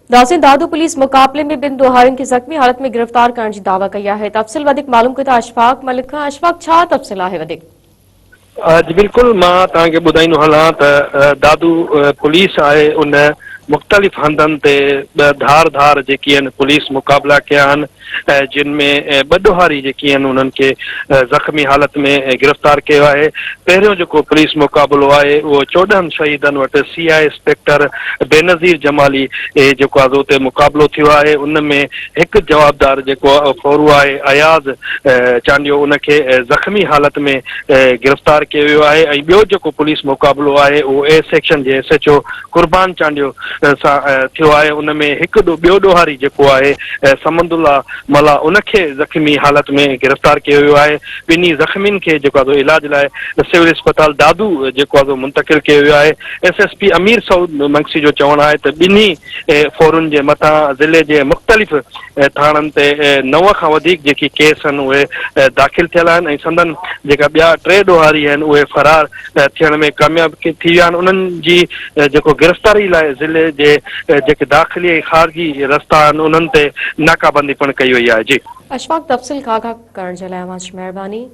दासिन दादू police मुकाबले में बिन दोहारिन की जख्मी हालत में गिरफ्तार करण जी दावा कया है। तफसील वधिक मालूम कता अशफाक मलिक खां। अशफाक छा तफसील है वधिक? जी बिल्कुल मां तव्हांखे ॿुधाईंदो हलां त दादू पुलिस आहे उन मुख़्तलिफ़ हंधनि ते धार धार जेकी आहिनि पुलिस मुक़ाबला कया आहिनि जिन में ॿ ॾोहारी जेकी आहिनि उन्हनि खे ज़ख़्मी हालत में गिरफ़्तार कयो आहे। पहिरियों जेको पुलिस मुक़ाबलो आहे उहो 14 शहीदनि वटि CI इंस्पेक्टर बेनज़ीर जमाली जेको आहे उते मुक़ाबलो थियो आहे। उन में हिकु जवाबदार जेको फोरू आहे अयाज़ चांडियो उनखे ज़ख़्मी हालत में गिरफ़्तार कयो वियो आहे। ऐं ॿियो जेको पुलिस मुक़ाबलो आहे उहो A सेक्शन जे SHO कुर्बान चांडियो सां थियो आहे। उन में हिकु ॿियो ॾोहारी जेको आहे समंदुल्ला मला उनखे ज़ख़्मी हालत में गिरफ़्तार कयो वियो आहे। ॿिन्ही ज़ख़्मियुनि खे जेको आहे इलाज लाइ सिविल अस्पताल दादू जेको आहे मुंतक़िल कयो वियो आहे। SSP अमीर सऊद मंगसी जो चवणु आहे त ॿिन्ही फोरुनि जे मथां ज़िले जे मुख़्तलिफ़ थाणनि ते 9 खां वधीक जेकी केस आहिनि उहे दाख़िल थियल आहिनि ऐं संदन जेका ॿिया 3 ॾोहारी आहिनि उहे फरार थियण में कामयाब थी विया आहिनि। उन्हनि जी जेको गिरफ़्तारी लाइ ज़िले जे जेके दाख़िली ऐं ख़ारिजी रस्ता आहिनि उन्हनि ते नाकाबंदी पिणु कई वई आहे। जी अशफाक तफसील खां करण जे लाइ महिरबानी।